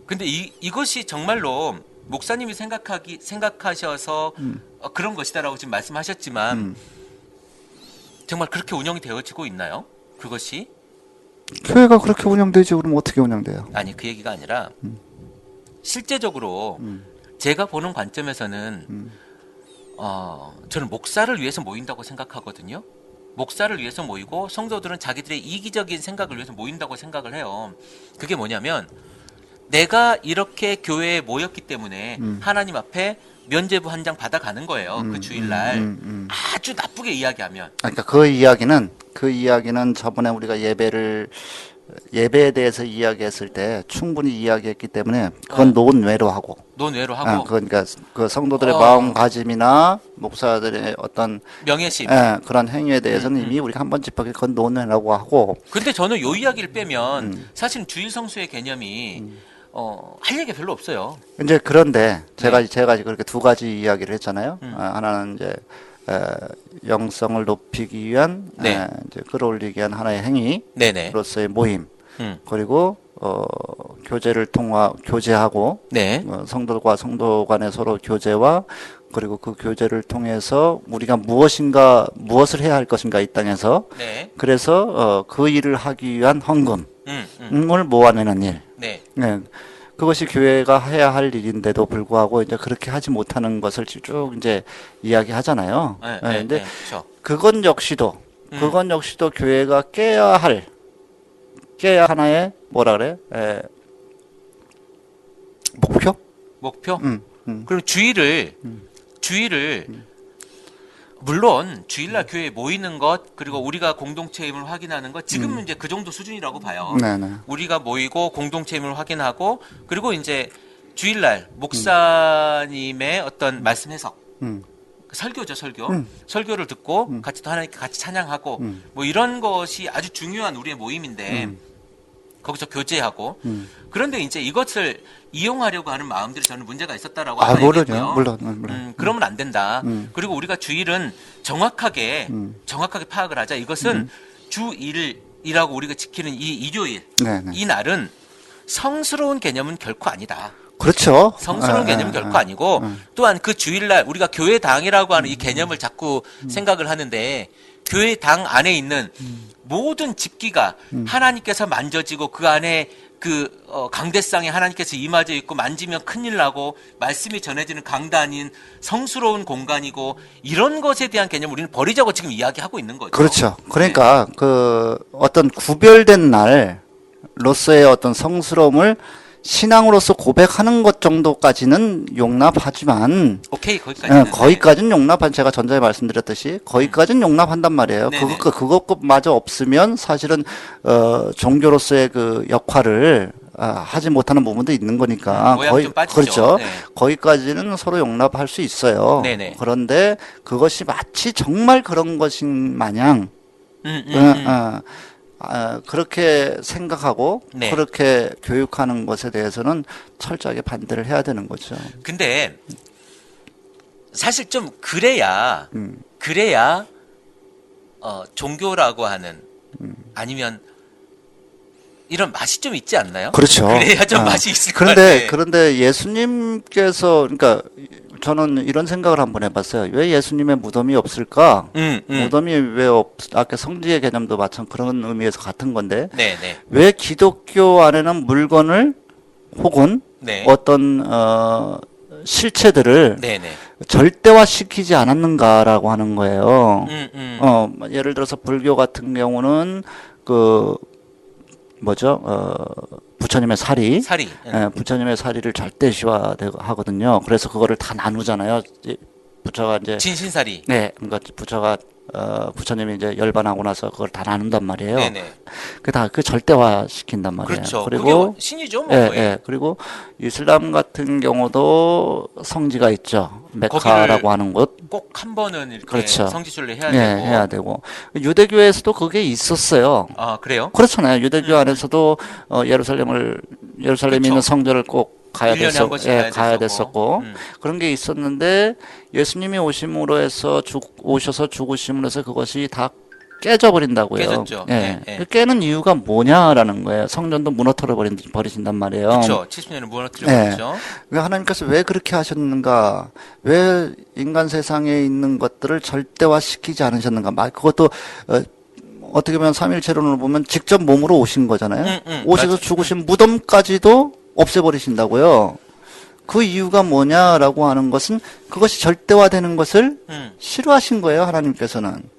근데 이것이 정말로 목사님이 생각하셔서 그런 것이다라고 지금 말씀하셨지만 정말 그렇게 운영이 되어지고 있나요? 그것이? 교회가 그렇게 운영되지 그러면 어떻게 운영돼요? 아니 그 얘기가 아니라 실제적으로 제가 보는 관점에서는 저는 목사를 위해서 모인다고 생각하거든요. 목사를 위해서 모이고 성도들은 자기들의 이기적인 생각을 위해서 모인다고 생각을 해요. 그게 뭐냐면 내가 이렇게 교회에 모였기 때문에 하나님 앞에 면죄부 한 장 받아가는 거예요. 그 주일날 아주 나쁘게 이야기하면. 그러니까 그 이야기는 저번에 우리가 예배에 대해서 이야기했을 때 충분히 이야기했기 때문에 그건 논외로 하고. 그러니까 그 성도들의 마음가짐이나 목사들의 어떤 명예심 그런 행위에 대해서는 이미 우리가 한번 짚었기 그건 논외라고 하고. 근데 저는 요 이야기를 빼면 사실은 주일 성수의 개념이 할 얘기가 별로 없어요. 이제 그런데 제가 그렇게 두 가지 이야기를 했잖아요. 하나는 이제 영성을 높이기 위한 이제 끌어올리기 위한 하나의 행위로서의 모임. 그리고 교제하고 성도과 성도 간의 서로 교제와 그리고 그 교제를 통해서 우리가 무엇을 해야 할 것인가 이 땅에서 그래서 그 일을 하기 위한 헌금을 모아내는 일. 그것이 교회가 해야 할 일인데도 불구하고 이제 그렇게 하지 못하는 것을 쭉 이제 이야기하잖아요. 근데 그건 역시도 교회가 깨야 하나의 뭐라 그래? 목표? 그리고 주일을 물론 주일날 교회에 모이는 것 그리고 우리가 공동체임을 확인하는 것 지금은 이제 그 정도 수준이라고 봐요. 우리가 모이고 공동체임을 확인하고 그리고 이제 주일날 목사님의 어떤 말씀 해석 설교죠. 설교를 듣고 같이 또 하나님께 같이 찬양하고 뭐 이런 것이 아주 중요한 우리의 모임인데 거기서 교제하고 그런데 이제 이것을 이용하려고 하는 마음들이 저는 문제가 있었다라고 얘기했고요. 물론. 그러면 안 된다. 그리고 우리가 주일은 정확하게 파악을 하자. 이것은 주일이라고 우리가 지키는 이 일요일, 이 날은 성스러운 개념은 결코 아니다. 그렇죠. 성스러운 개념은 결코 아니고 또한 그 주일날 우리가 교회당이라고 하는 이 개념을 자꾸 생각을 하는데 교회당 안에 있는 모든 집기가 하나님께서 만져지고 그 안에 강대상에 하나님께서 임하져 있고 만지면 큰일 나고 말씀이 전해지는 강단인 성스러운 공간이고 이런 것에 대한 개념을 우리는 버리자고 지금 이야기하고 있는 거죠. 그렇죠. 그러니까 그 어떤 구별된 날로서의 어떤 성스러움을 신앙으로서 고백하는 것 정도까지는 용납하지만 오케이 거기까지는 용납한 제가 전자에 말씀드렸듯이 거기까지는 용납한단 말이에요. 그것마저 없으면 사실은 종교로서의 그 역할을 하지 못하는 부분도 있는 거니까 모양이 좀 빠지죠. 그렇죠. 네. 거기까지는 서로 용납할 수 있어요. 네네. 그런데 그것이 마치 정말 그런 것인 마냥 그렇게 생각하고 네. 그렇게 교육하는 것에 대해서는 철저하게 반대를 해야 되는 거죠. 근데 사실 좀 그래야 종교라고 하는 아니면 이런 맛이 좀 있지 않나요? 그렇죠. 그래야 좀 맛이 있을 것 같아. 그런데 예수님께서 그러니까 저는 이런 생각을 한번 해봤어요. 왜 예수님의 무덤이 없을까? 무덤이 왜 아까 성지의 개념도 마찬 그런 의미에서 같은 건데 네네. 왜 기독교 안에는 물건을 혹은 네. 어떤 실체들을 네네. 절대화시키지 않았는가라고 하는 거예요. 음. 예를 들어서 불교 같은 경우는 그 뭐죠? 부처님의 사리. 부처님의 사리를 절대시화하거든요. 그래서 그거를 다 나누잖아요. 부처가 이제 진신사리. 네, 그러니까 부처가 부처님이 이제 열반하고 나서 그걸 다 나눈단 말이에요. 네네. 그 절대화 시킨단 말이에요. 그렇죠. 그리고 그게 신이죠, 뭐. 거의. 그리고 이슬람 같은 경우도 성지가 있죠. 메카라고 하는 곳. 꼭 한 번은 이렇게 그렇죠. 성지순례 해야 네, 되고. 해야 되고. 유대교에서도 그게 있었어요. 아, 그래요? 그렇잖아요. 유대교 안에서도 예루살렘에 있는 성전을 꼭 가야 1년에 한 번씩 가야 됐었고 그런 게 있었는데 예수님이 오심으로 해서 오셔서 죽으심으로 해서 그것이 다 깨져버린다고요. 깨졌죠. 예. 네. 그 깨는 이유가 뭐냐라는 거예요. 성전도 무너뜨려 버리신단 말이에요. 그렇죠. 70년을 무너뜨려 버렸죠. 왜 하나님께서 왜 그렇게 하셨는가? 왜 인간 세상에 있는 것들을 절대화시키지 않으셨는가? 그것도 어떻게 보면 삼일체론을 보면 직접 몸으로 오신 거잖아요. 오셔서 맞아. 죽으신 무덤까지도 없애버리신다고요. 그 이유가 뭐냐라고 하는 것은 그것이 절대화되는 것을 싫어하신 거예요. 하나님께서는.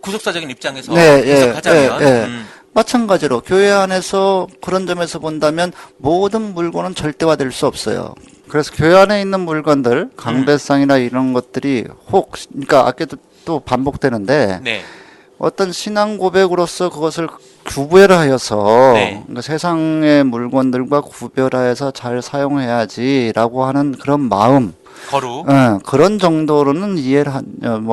구속사적인 입장에서 네, 해석하자면 마찬가지로 교회 안에서 그런 점에서 본다면 모든 물건은 절대화될 수 없어요. 그래서 교회 안에 있는 물건들, 강대상이나 이런 것들이 그러니까 아까도 또 반복되는데 네. 어떤 신앙 고백으로서 그것을 구별하여서 그러니까 세상의 물건들과 구별하여서 잘 사용해야지라고 하는 그런 마음, 거룩. 그런 정도로는 이해를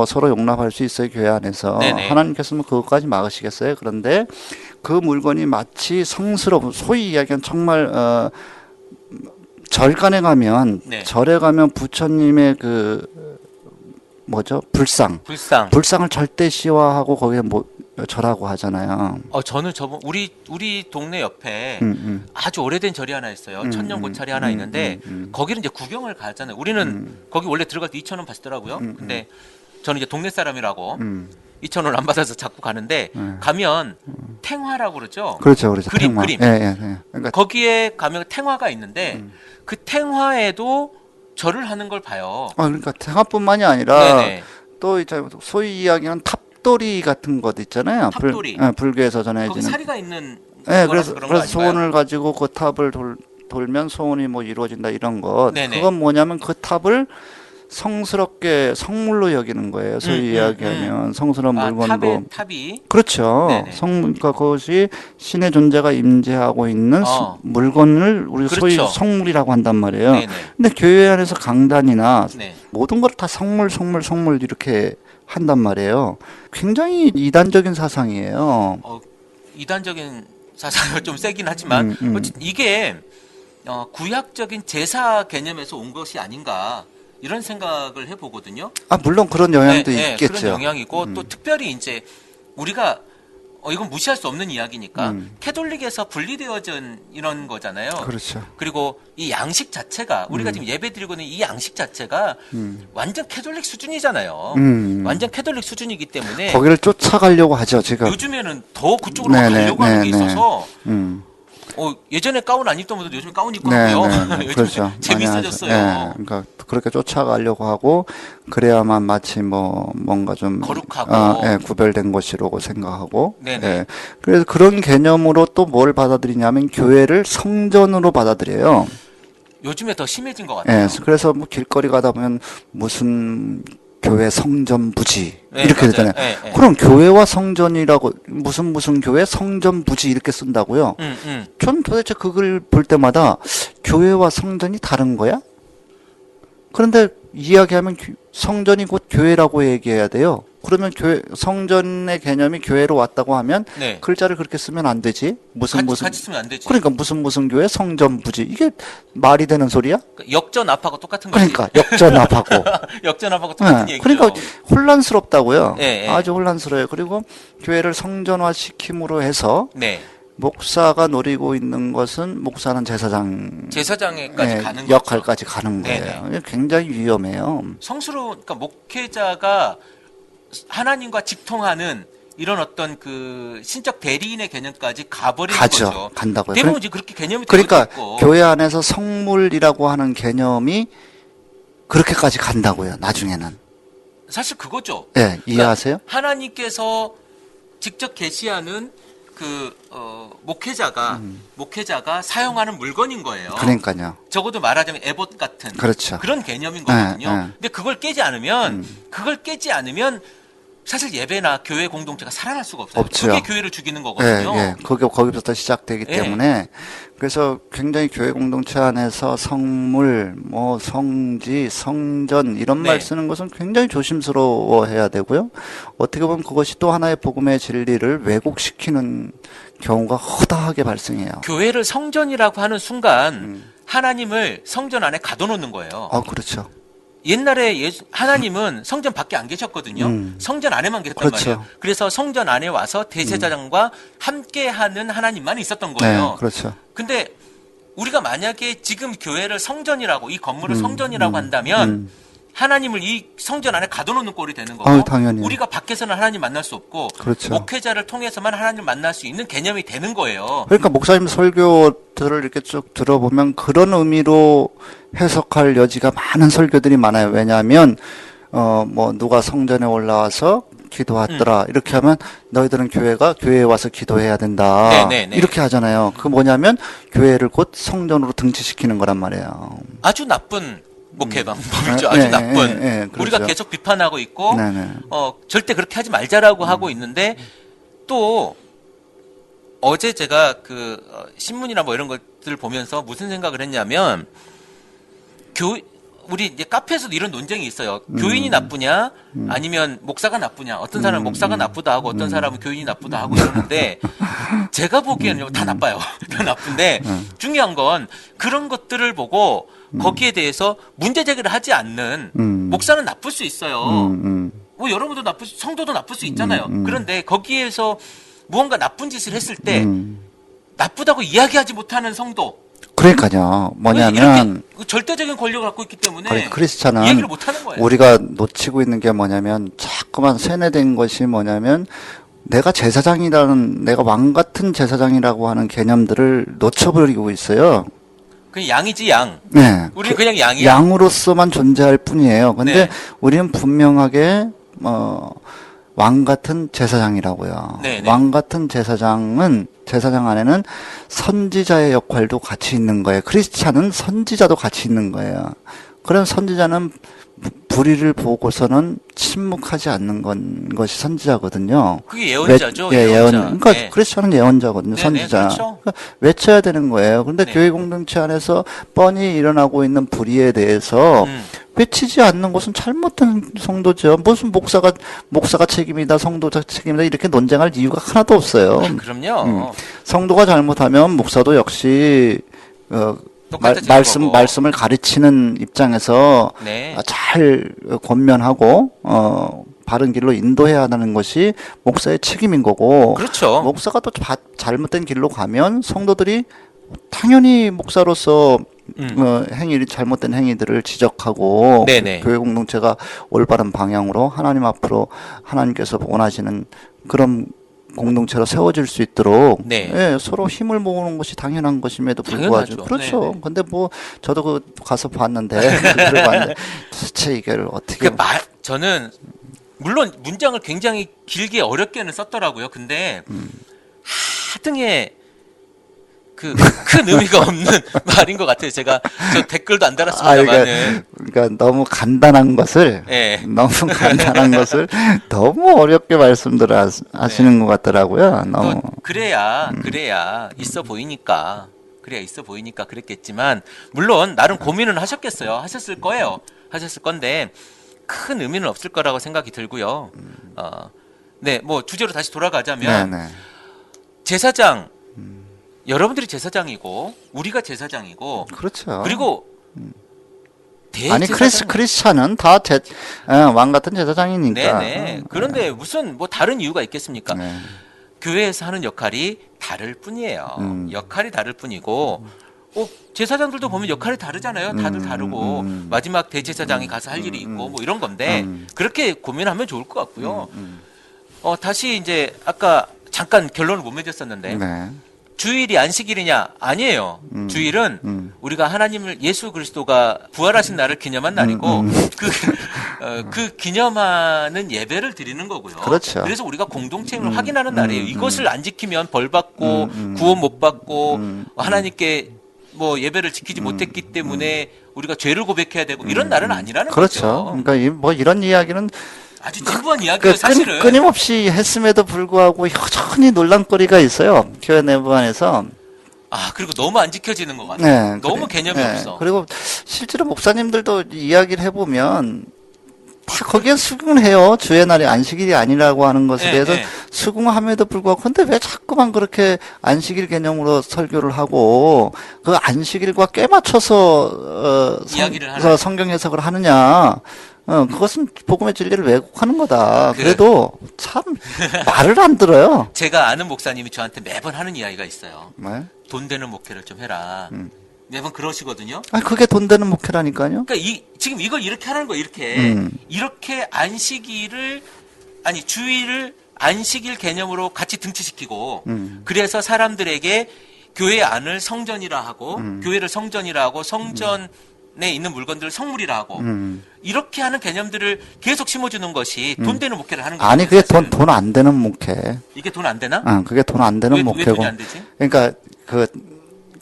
서로 용납할 수 있어요, 교회 안에서. 네네. 하나님께서는 그것까지 막으시겠어요? 그런데 그 물건이 마치 성스러운, 소위 이야기하는 정말 절간에 가면 절에 가면 부처님의 불상을 절대시화하고 거기에 절하고 하잖아요. 저는 우리 동네 옆에 아주 오래된 절이 하나 있어요. 천년 고찰이 하나 있는데 거기는 이제 구경을 가잖아요. 우리는 거기 원래 들어갈 때 2,000원 받더라고요. 근데 저는 이제 동네 사람이라고 2,000원 안 받아서 자꾸 가는데 가면 탱화라고 그러죠. 그렇죠. 그림. 그러니까 거기에 가면 탱화가 있는데 그 탱화에도 절을 하는 걸 봐요. 그러니까 탱화뿐만이 아니라 네네. 또 이제 소위 이야기하는 탑돌이 같은 것 있잖아요. 탑돌이. 불교에서 전해지는. 거기 사리가 있는. 그래서 소원을 가지고 그 탑을 돌면 소원이 이루어진다 이런 것. 네네. 그건 뭐냐면 그 탑을 성스럽게 성물로 여기는 거예요. 소위 이야기하면 성스러운 물건도. 탑이. 그렇죠. 그러니까 그것이 신의 존재가 임재하고 있는 물건을 우리 그렇죠. 소위 성물이라고 한단 말이에요. 네네. 근데 교회 안에서 강단이나 네. 모든 걸 다 성물 이렇게 한단 말이에요. 굉장히 이단적인 사상이에요. 이단적인 사상은 좀 세긴 하지만 이게 구약적인 제사 개념에서 온 것이 아닌가 이런 생각을 해보거든요. 물론 그런 영향도 있겠죠. 그런 영향이고 또 특별히 이제 우리가 이건 무시할 수 없는 이야기니까 캐톨릭에서 분리되어진 이런 거잖아요. 그렇죠. 그리고 이 양식 자체가 우리가 지금 예배드리고 있는 이 양식 자체가 완전 캐톨릭 수준이잖아요. 완전 캐톨릭 수준이기 때문에 거기를 쫓아가려고 하죠, 지금. 요즘에는 더 그쪽으로 가려고 하는 게 있어서 예전에 가운 안 입던 분들도 요즘에 가운 입고 하고요. 요즘 그렇죠. 재밌어졌어요. 그러니까 그렇게 쫓아가려고 하고 그래야만 마치 뭔가 좀 거룩하고 구별된 것이라고 생각하고. 그래서 그런 개념으로 또 뭘 받아들이냐면 교회를 성전으로 받아들여요. 요즘에 더 심해진 것 같아요. 그래서 길거리 가다 보면 무슨 교회 성전 부지 네, 이렇게 맞아요. 되잖아요. 네, 네. 그럼 교회와 성전이라고 무슨 교회 성전 부지 이렇게 쓴다고요? 전 도대체 그걸 볼 때마다 교회와 성전이 다른 거야? 그런데 이야기하면 성전이 곧 교회라고 얘기해야 돼요. 그러면 성전의 개념이 교회로 왔다고 하면 네. 글자를 그렇게 쓰면 안 되지. 같이 쓰면 안 되지. 그러니까 무슨 교회 성전 부지 이게 말이 되는 소리야? 역전압하고 똑같은 거지. 그러니까 역전압하고 역전압하고 똑같은 네, 얘기죠. 그러니까 혼란스럽다고요. 네, 네. 아주 혼란스러워요. 그리고 교회를 성전화 시킴으로 해서 네. 목사가 노리고 있는 것은 목사는 제사장에까지 가는 거죠. 역할까지 가는 거예요. 네네. 굉장히 위험해요. 성수로 그러니까 목회자가 하나님과 직통하는 이런 어떤 그 신적 대리인의 개념까지 가버리는 가죠. 거죠. 간다고요. 대부분 이제 그렇게 개념이 그러니까 되고 있고. 교회 안에서 성물이라고 하는 개념이 그렇게까지 간다고요. 나중에는. 사실 그거죠. 네, 이해하세요? 그러니까 하나님께서 직접 계시하는 그 목회자가 사용하는 물건인 거예요. 그러니까요. 적어도 말하자면 에봇 같은 그렇죠. 그런 개념인 거거든요. 네, 네. 근데 그걸 깨지 않으면 사실 예배나 교회 공동체가 살아날 수가 없어요. 없죠. 그게 교회를 죽이는 거거든요. 예. 거기부터 시작되기 예. 때문에 그래서 굉장히 교회 공동체 안에서 성물, 성지, 성전 이런 네. 말 쓰는 것은 굉장히 조심스러워해야 되고요. 어떻게 보면 그것이 또 하나의 복음의 진리를 왜곡시키는 경우가 허다하게 발생해요. 교회를 성전이라고 하는 순간 하나님을 성전 안에 가둬놓는 거예요. 그렇죠. 옛날에 하나님은 성전 밖에 안 계셨거든요. 성전 안에만 계셨단 그렇죠. 말이에요. 그래서 성전 안에 와서 대제사장과 함께하는 하나님만 있었던 거예요. 네, 그렇죠. 근데 우리가 만약에 지금 교회를 성전이라고 이 건물을 성전이라고 한다면 하나님을 이 성전 안에 가둬놓는 꼴이 되는 거고 당연히. 우리가 밖에서는 하나님 만날 수 없고 그렇죠. 목회자를 통해서만 하나님 만날 수 있는 개념이 되는 거예요. 그러니까 목사님 설교들을 이렇게 쭉 들어보면 그런 의미로 해석할 여지가 많은 설교들이 많아요. 왜냐하면 누가 성전에 올라와서 기도하더라 이렇게 하면 너희들은 교회에 와서 기도해야 된다. 네네네. 이렇게 하잖아요. 그 뭐냐면 교회를 곧 성전으로 등치시키는 거란 말이에요. 아주 나쁜 목회 방법이죠. 아주 네, 나쁜. 네, 그렇죠. 우리가 계속 비판하고 있고 네네. 절대 그렇게 하지 말자라고 하고 있는데 또 어제 제가 그 신문이나 뭐 이런 것들을 보면서 무슨 생각을 했냐면 우리 이제 카페에서도 이런 논쟁이 있어요. 교인이 나쁘냐 아니면 목사가 나쁘냐. 어떤 사람은 목사가 나쁘다 하고 어떤 사람은 교인이 나쁘다 하고 이러는데 제가 보기에는 다 나빠요. 다 나쁜데 중요한 건 그런 것들을 보고 거기에 대해서 문제 제기를 하지 않는 목사는 나쁠 수 있어요. 뭐 여러분도 성도도 나쁠 수 있잖아요. 그런데 거기에서 무언가 나쁜 짓을 했을 때 나쁘다고 이야기하지 못하는 성도. 그러니까요. 뭐냐면 절대적인 권력을 갖고 있기 때문에 크리스찬은 얘기를 못하는 거예요. 우리가 놓치고 있는 게 뭐냐면 자꾸만 세뇌된 것이 뭐냐면 내가 왕 같은 제사장이라고 하는 개념들을 놓쳐버리고 있어요. 그냥 양이지 양. 네. 우리는 그냥 양이야. 양으로서만 존재할 뿐이에요. 근데 네. 우리는 분명하게 왕 같은 제사장이라고요. 네네. 왕 같은 제사장 안에는 선지자의 역할도 같이 있는 거예요. 크리스찬은 선지자도 같이 있는 거예요. 그런 선지자는 불의를 보고서는 침묵하지 않는 것이 선지자거든요. 그게 예언자죠. 예언자. 그러니까 네. 크리스찬은 예언자거든요. 네네, 선지자. 그렇죠. 그러니까 외쳐야 되는 거예요. 그런데 네. 교회 공동체 안에서 뻔히 일어나고 있는 불의에 대해서 외치지 않는 것은 잘못된 성도죠. 무슨 목사가 책임이다, 성도가 책임이다 이렇게 논쟁할 이유가 하나도 없어요. 그럼요. 성도가 잘못하면 목사도 역시 똑같아지는 거고. 말씀을 가르치는 입장에서 네. 잘 권면하고 바른 길로 인도해야 하는 것이 목사의 책임인 거고. 그렇죠. 목사가 또 잘못된 길로 가면 성도들이 당연히 목사로서 잘못된 행위들을 지적하고 네네. 교회 공동체가 올바른 방향으로 하나님 앞으로 하나님께서 원하시는 그런 공동체로 세워질 수 있도록 네. 예, 서로 힘을 모으는 것이 당연한 것임에도 불구하고 당연하죠. 그렇죠. 네네. 근데 저도 가서 봤는데 도대체 이걸 어떻게 저는 물론 문장을 굉장히 길게 어렵게는 썼더라고요. 근데 하등에 큰 의미가 없는 말인 것 같아요. 제가 저 댓글도 안 달았습니다만은. 그러니까 너무 간단한 것을 네. 너무 간단한 것을 너무 어렵게 말씀들을 하시는 것 같더라고요. 너무. 또 그래야 있어 보이니까. 그래야 있어 보이니까 그랬겠지만 물론 나름 고민은 하셨겠어요. 하셨을 거예요. 하셨을 건데 큰 의미는 없을 거라고 생각이 들고요. 네, 뭐 주제로 다시 돌아가자면 네네. 제사장 여러분들이 제사장이고 우리가 제사장이고 그렇죠. 그리고 아니 크리스찬은 다 왕 같은 제사장이니까. 네네. 그런데 무슨 뭐 다른 이유가 있겠습니까? 네. 교회에서 하는 역할이 다를 뿐이에요. 역할이 다를 뿐이고 제사장들도 보면 역할이 다르잖아요. 다들 다르고 마지막 대제사장이 가서 할 일이 있고 뭐 이런 건데 그렇게 고민하면 좋을 것 같고요. 다시 이제 아까 잠깐 결론을 못 맺었었는데 네. 주일이 안식일이냐? 아니에요. 주일은 우리가 하나님을 예수 그리스도가 부활하신 날을 기념한 날이고 그 기념하는 예배를 드리는 거고요. 그렇죠. 그래서 우리가 공동체임을 확인하는 날이에요. 이것을 안 지키면 벌 받고 구원 못 받고 하나님께 뭐 예배를 지키지 못했기 때문에 우리가 죄를 고백해야 되고 이런 날은 아니라는 그렇죠. 거죠. 그러니까 뭐 이런 이야기는 아주 진부한 이야기예요, 사실은. 끊임없이 했음에도 불구하고 여전히 논란거리가 있어요. 교회 내부 안에서. 그리고 너무 안 지켜지는 것 같아요. 네, 너무 개념이 없어. 그리고 실제로 목사님들도 이야기를 해보면 다 거기에 수긍을 해요. 주의 날이 안식일이 아니라고 하는 것에 대해서 수긍함에도 불구하고 근데 왜 자꾸만 그렇게 안식일 개념으로 설교를 하고 그 안식일과 꽤 맞춰서 이야기를 하는 성경 해석을 하느냐. 그것은 복음의 진리를 왜곡하는 거다. 그래도 참 말을 안 들어요. 제가 아는 목사님이 저한테 매번 하는 이야기가 있어요. 네? 돈 되는 목회를 좀 해라. 매번 그러시거든요. 그게 돈 되는 목회라니까요. 그러니까 지금 이걸 이렇게 하는 거예요. 이렇게 주일을 안식일 개념으로 같이 등치시키고 그래서 사람들에게 교회 안을 성전이라 하고 교회를 성전이라 하고 성전에 있는 물건들을 성물이라 하고 이렇게 하는 개념들을 계속 심어주는 것이 돈 되는 목회를 하는 거예요. 아니 그게 돈 안 되는 목회. 이게 돈 안 되나? 그게 돈 안 되는 목회고. 왜 돈이 안 되지? 그러니까 그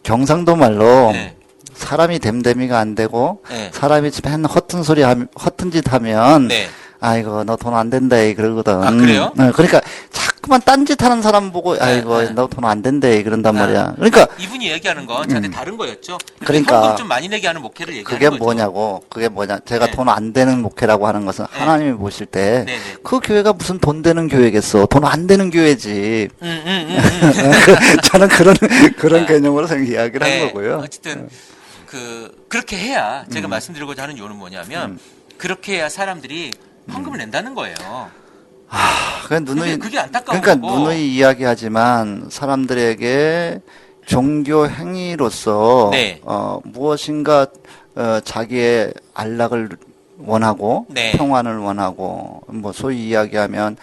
경상도 말로 네. 사람이 됨됨이가 안 되고 네. 사람이 맨 허튼 짓 하면 네. 아이고 너 돈 안 된다 그러거든. 아, 그래요? 그러니까 자꾸만 딴짓 하는 사람 보고 아이고 너 돈 안 된다 그런단 말이야. 그러니까 이분이 얘기하는 건 저한테 다른 거였죠. 그러니까 현금 좀 많이 내게 하는 목회를 얘기하는 그게 거죠. 그게 뭐냐. 제가 네. 돈 안 되는 목회라고 하는 것은 하나님이 보실 때 네네. 그 교회가 무슨 돈 되는 교회겠어. 돈 안 되는 교회지. 저는 그런 개념으로 이야기를 한 거고요. 어쨌든 그렇게 해야 제가 말씀드리고자 하는 이유는 뭐냐면 그렇게 해야 사람들이 헌금을 낸다는 거예요. 그게 안타까운 그러니까 거고. 누누이 이야기하지만 사람들에게 종교 행위로서 네. 무엇인가 자기의 안락을 원하고 네. 평안을 원하고 뭐 소위 이야기하면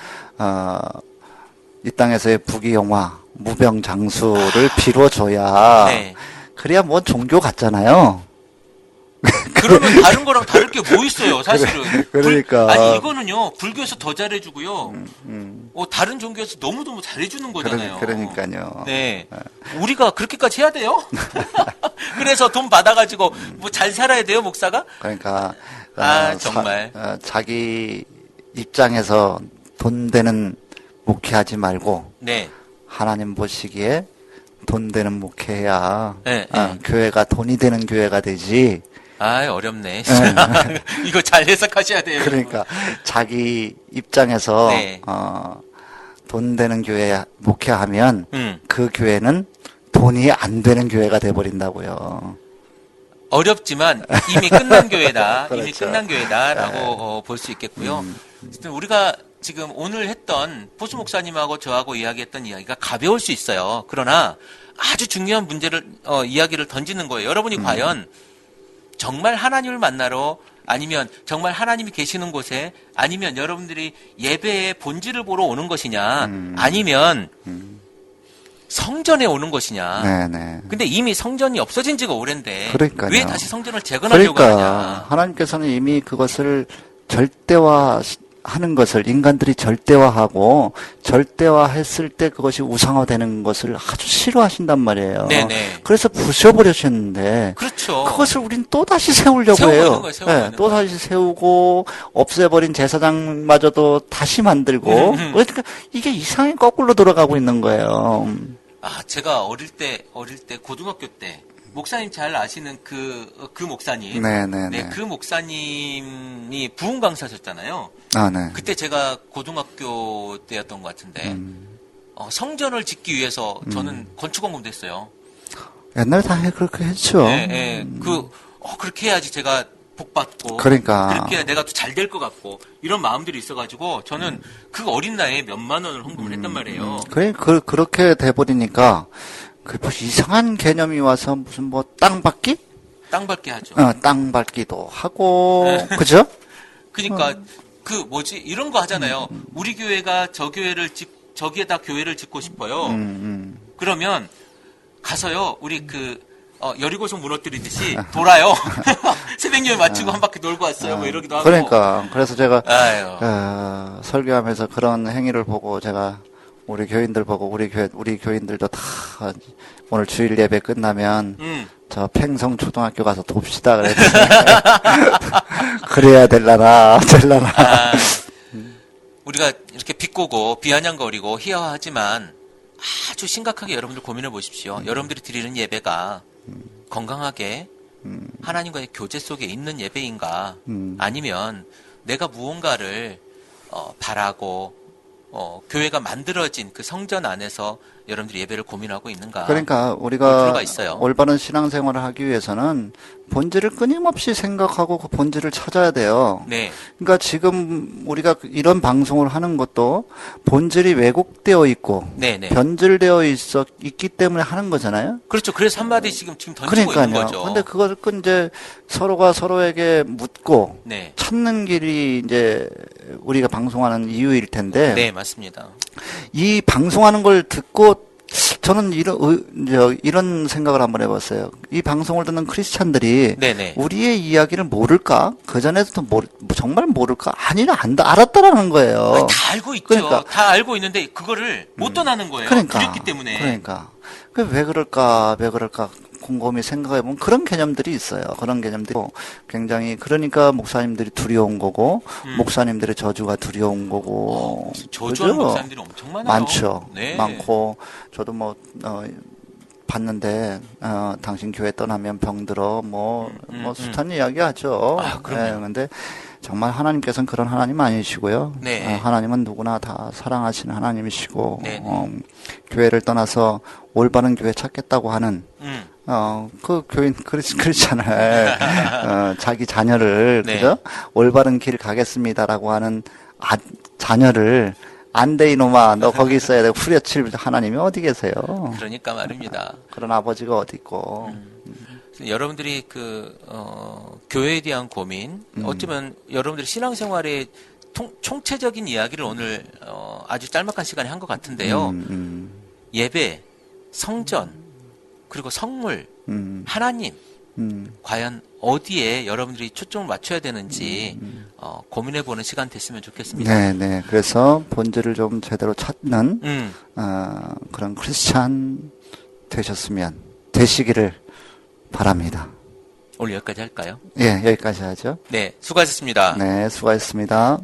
이 땅에서의 부귀영화, 무병장수를 빌어줘야 네. 그래야 뭐 종교 같잖아요. 그러면 다른 거랑 다를 게 뭐 있어요, 사실은. 그러니까. 아니 이거는요 불교에서 더 잘해주고요. 다른 종교에서 너무 잘해주는 거잖아요. 그러니까요. 네, 우리가 그렇게까지 해야 돼요? 그래서 돈 받아가지고 뭐 잘 살아야 돼요, 목사가? 그러니까 정말 자기 입장에서 돈 되는 목회하지 말고 네. 하나님 보시기에 돈 되는 목회해야 네, 교회가 돈이 되는 교회가 되지. 어렵네. 이거 잘 해석하셔야 돼요. 그러니까 자기 입장에서 네. 돈 되는 교회 목회하면 그 교회는 돈이 안 되는 교회가 돼버린다고요. 어렵지만 이미 끝난 교회다. 그렇죠. 이미 끝난 교회다라고 볼 수 있겠고요. 어쨌든 우리가 지금 오늘 했던 포수 목사님하고 저하고 이야기했던 이야기가 가벼울 수 있어요. 그러나 아주 중요한 문제를 이야기를 던지는 거예요. 여러분이 과연 정말 하나님을 만나러 아니면 정말 하나님이 계시는 곳에 아니면 여러분들이 예배의 본질을 보러 오는 것이냐 아니면 성전에 오는 것이냐. 네네. 근데 이미 성전이 없어진 지가 오랜데 그러니까요. 왜 다시 성전을 재건하려고 하냐. 하나님께서는 이미 그것을 절대화 하는 것을 인간들이 절대화하고 절대화했을 때 그것이 우상화되는 것을 아주 싫어하신단 말이에요. 네네. 그래서 부셔버리셨는데 그렇죠. 그것을 우린 또 다시 세우려고 세우고 해요. 있는 거예요, 세우고 있는 또 다시 세우고 없애버린 제사장마저도 다시 만들고 그러니까 이게 이상하게 거꾸로 돌아가고 있는 거예요. 제가 어릴 때 고등학교 때 목사님 잘 아시는 그 목사님. 네네네. 네, 그 목사님이 부흥 강사셨잖아요. 네. 그때 제가 고등학교 때였던 것 같은데, 성전을 짓기 위해서 저는 건축원금도 했어요. 옛날에 다 그렇게 했죠. 네, 네. 그렇게 해야지 제가 복받고. 그러니까. 그렇게 해야 내가 또 잘 될 것 같고, 이런 마음들이 있어가지고, 저는 그 어린 나이에 몇만 원을 헌금을 했단 말이에요. 그렇게 돼버리니까, 뭐 이상한 개념이 와서 무슨 뭐 땅 밟기? 땅 밟기 하죠. 땅 밟기도 하고, 그죠? 그러니까 이런 거 하잖아요. 우리 교회가 저기에다 교회를 짓고 싶어요. 그러면 가서요. 우리 여리고성 무너뜨리듯이 돌아요. 새벽녘에 맞추고 한 바퀴 놀고 왔어요. 뭐 이러기도 하고. 그러니까 그래서 제가 아유. 설교하면서 그런 행위를 보고 제가 우리 교인들 보고 우리 교인들도 다 오늘 주일 예배 끝나면 저 팽성 초등학교 가서 돕시다 그랬더니 그래야 될라나. 우리가 이렇게 비꼬고 비아냥거리고 희화하지만 아주 심각하게 여러분들 고민해 보십시오. 여러분들이 드리는 예배가 건강하게 하나님과의 교제 속에 있는 예배인가 아니면 내가 무언가를 바라고 교회가 만들어진 그 성전 안에서 여러분들이 예배를 고민하고 있는가. 그러니까 우리가 올바른 신앙생활을 하기 위해서는 본질을 끊임없이 생각하고 그 본질을 찾아야 돼요. 네. 그러니까 지금 우리가 이런 방송을 하는 것도 본질이 왜곡되어 있고 네네. 변질되어 있기 때문에 하는 거잖아요. 그렇죠. 그래서 한마디 지금 던지고 있는 거죠. 근데 그걸 이제 서로가 서로에게 묻고 네. 찾는 길이 이제 우리가 방송하는 이유일 텐데. 네, 맞습니다. 이 방송하는 걸 듣고 저는 이런 생각을 한번 해봤어요. 이 방송을 듣는 크리스찬들이 네네. 우리의 이야기를 모를까? 그전에도 정말 모를까? 아니라 알았다라는 거예요. 다 알고 있죠. 그러니까. 다 알고 있는데 그거를 못 떠나는 거예요. 두렵기 때문에. 그러니까. 왜 그럴까? 곰곰이 생각해보면 그런 개념들이 있어요. 그런 개념들이 굉장히 그러니까 목사님들이 두려운 거고 목사님들의 저주가 두려운 거고 저주하는 목사님들이 엄청 많아요. 많죠. 네. 많고 저도 봤는데 당신 교회 떠나면 병들어 숱한 이야기 하죠. 그럼요. 근데 정말 하나님께서는 그런 하나님 아니시고요. 네. 하나님은 누구나 다 사랑하시는 하나님이시고 네. 교회를 떠나서 올바른 교회 찾겠다고 하는 그 교인 크리스찬을 자기 자녀를 네. 그죠? 올바른 길 가겠습니다라고 하는 자녀를 안 돼 이놈아 너 거기 있어야 돼 후려칠 하나님이 어디 계세요? 그러니까 말입니다. 그런 아버지가 어디 있고. 여러분들이 교회에 대한 고민, 어쩌면 여러분들이 신앙생활의 총체적인 이야기를 오늘 아주 짤막한 시간에 한 것 같은데요. 예배, 성전, 그리고 성물, 하나님, 과연 어디에 여러분들이 초점을 맞춰야 되는지 고민해보는 시간 됐으면 좋겠습니다. 네. 그래서 본질을 좀 제대로 찾는 그런 크리스찬 되시기를 바랍니다. 오늘 여기까지 할까요? 예, 여기까지 하죠. 네, 수고하셨습니다. 네, 수고하셨습니다.